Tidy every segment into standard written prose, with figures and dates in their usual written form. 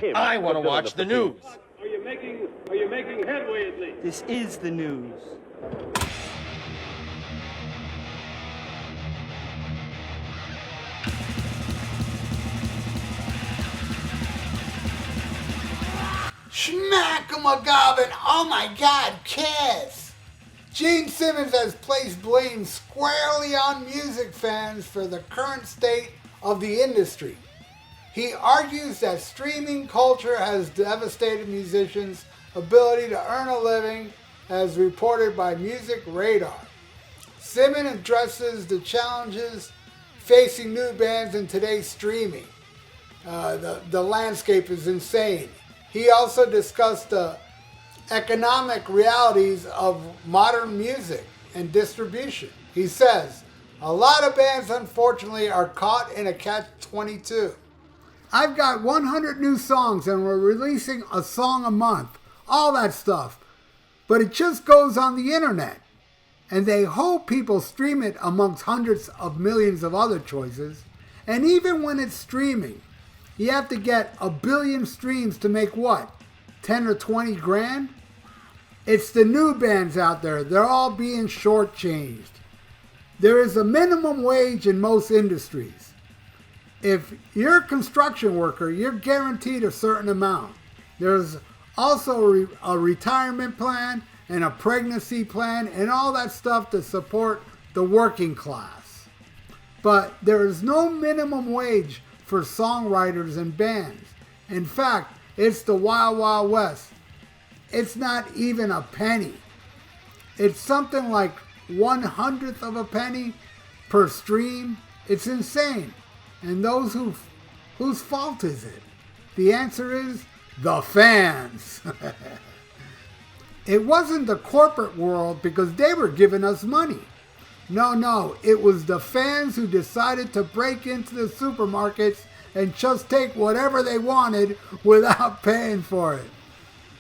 him. I want to watch the news. Are you making headway at least? This is the news. Schmack-a-McGobbin, oh my God, Kiss! Gene Simmons has placed blame squarely on music fans for the current state of the industry. He argues that streaming culture has devastated musicians' ability to earn a living, as reported by Music Radar. Simmons addresses the challenges facing new bands in today's streaming. The landscape is insane. He also discussed the economic realities of modern music and distribution. He says, a lot of bands unfortunately are caught in a catch-22. I've got 100 new songs and we're releasing a song a month, all that stuff. But it just goes on the internet. And they hope people stream it amongst hundreds of millions of other choices. And even when it's streaming, you have to get 1 billion streams to make what? 10 or 20 grand? It's the new bands out there. They're all being shortchanged. There is a minimum wage in most industries. If you're a construction worker, you're guaranteed a certain amount. There's also a retirement plan and a pregnancy plan and all that stuff to support the working class. But there is no minimum wage for songwriters and bands. In fact, it's the Wild Wild West. It's not even a penny. It's something like 1/100th of a penny per stream. It's insane. And those whose fault is it? The answer is the fans. It wasn't the corporate world because they were giving us money. No, it was the fans who decided to break into the supermarkets and just take whatever they wanted without paying for it.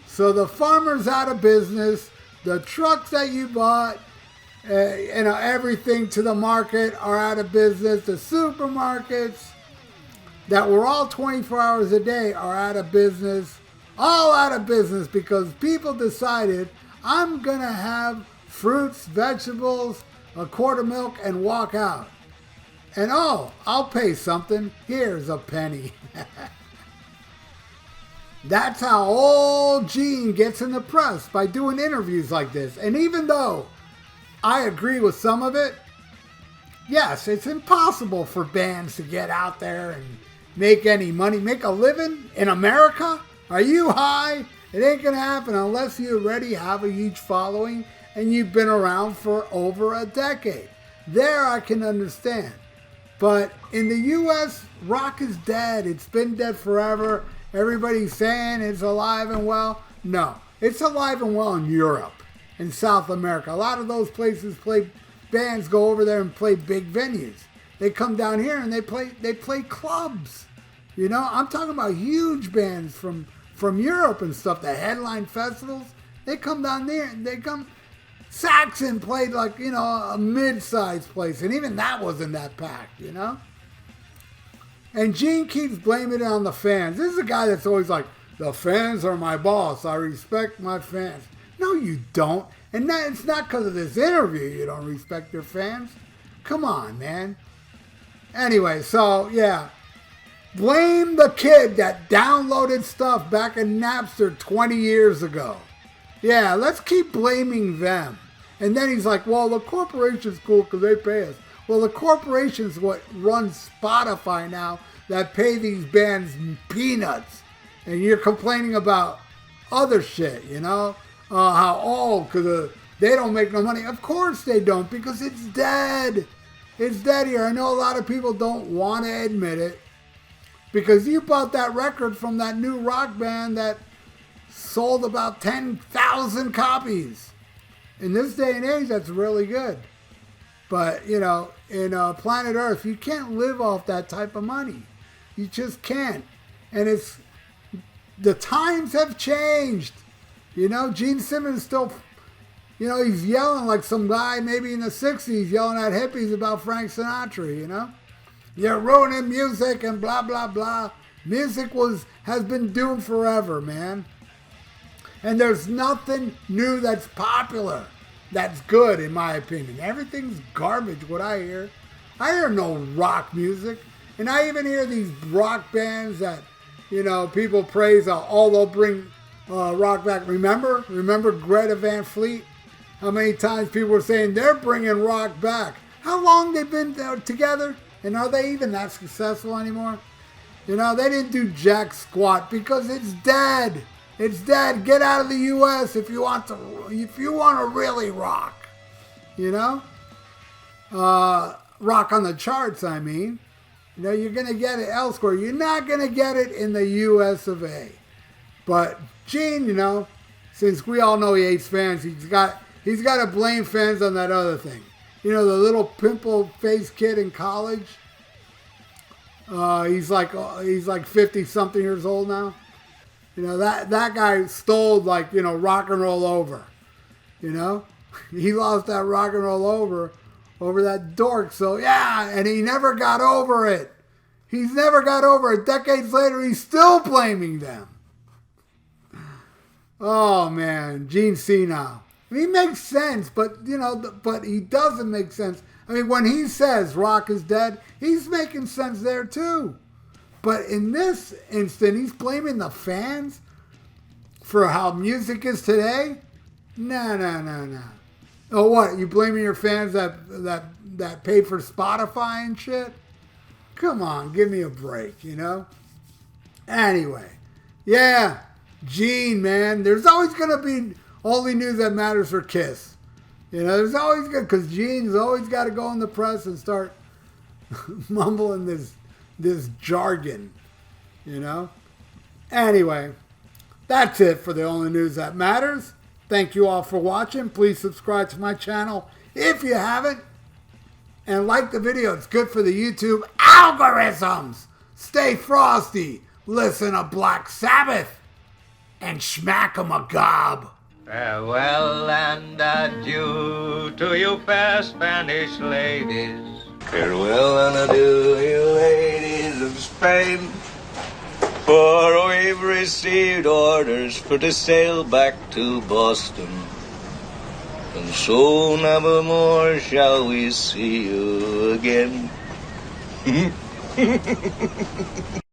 So the farmer's out of business, the trucks that you bought, everything to the market are out of business. The supermarkets that were all 24 hours a day are out of business. All out of business because people decided, I'm going to have fruits, vegetables, a quart of milk, and walk out. And I'll pay something. Here's a penny. That's how old Gene gets in the press, by doing interviews like this. And even though I agree with some of it, yes, it's impossible for bands to get out there and make any money, make a living in America. Are you high? It ain't going to happen unless you already have a huge following and you've been around for over a decade. There I can understand. But in the U.S., rock is dead. It's been dead forever. Everybody's saying it's alive and well. No, it's alive and well in Europe and South America. A lot of those places bands go over there and play big venues. They come down here and they play clubs. You know, I'm talking about huge bands from Europe and stuff, the headline festivals. They come down there and Saxon played like, a mid-sized place, and even that wasn't that packed, And Gene keeps blaming it on the fans. This is a guy that's always like, the fans are my boss. I respect my fans. No, you don't. And it's not because of this interview you don't respect your fans. Come on, man. Anyway, so, yeah. Blame the kid that downloaded stuff back in Napster 20 years ago. Yeah, let's keep blaming them. And then he's like, well, the corporation's cool because they pay us. Well, the corporation's what runs Spotify now that pay these bands peanuts. And you're complaining about other shit, how, because they don't make no money. Of course they don't, because it's dead. It's dead here. I know a lot of people don't want to admit it. Because you bought that record from that new rock band that sold about 10,000 copies. In this day and age, that's really good. But, in planet Earth, you can't live off that type of money. You just can't. And the times have changed. Gene Simmons still, he's yelling like some guy maybe in the 60s yelling at hippies about Frank Sinatra, You're ruining music and blah, blah, blah. Music has been doomed forever, man. And there's nothing new that's popular, that's good, in my opinion. Everything's garbage, what I hear. I hear no rock music. And I even hear these rock bands that, people praise, they'll bring rock back. Remember Greta Van Fleet? How many times people were saying they're bringing rock back? How long they've been together? And are they even that successful anymore? They didn't do jack squat because it's dead. It's dead. Get out of the U.S. if you want to really rock. Rock on the charts, I mean. You're going to get it elsewhere. You're not going to get it in the U.S. of A. But Gene, since we all know he hates fans, he's got to blame fans on that other thing. The little pimple-faced kid in college. He's like 50-something years old now. That guy stole Rock and Roll Over. He lost that Rock and Roll Over that dork. So yeah, and he never got over it. He's never got over it. Decades later, he's still blaming them. Oh man, Gene senile. He makes sense, but but he doesn't make sense. I mean, when he says rock is dead, he's making sense there too. But in this instant, he's blaming the fans for how music is today. No. Oh, what? You blaming your fans that pay for Spotify and shit? Come on, give me a break, Anyway, yeah, Gene, man. There's always going to be only news that matters for Kiss. There's always good, because Gene's always got to go in the press and start mumbling this jargon, Anyway, that's it for the only news that matters. Thank you all for watching. Please subscribe to my channel if you haven't. And like the video. It's good for the YouTube algorithms. Stay frosty. Listen to Black Sabbath. And smack 'em a gob. Farewell and adieu to you fair Spanish ladies. Farewell and adieu, you ladies of Spain. For we've received orders to sail back to Boston. And so never more shall we see you again.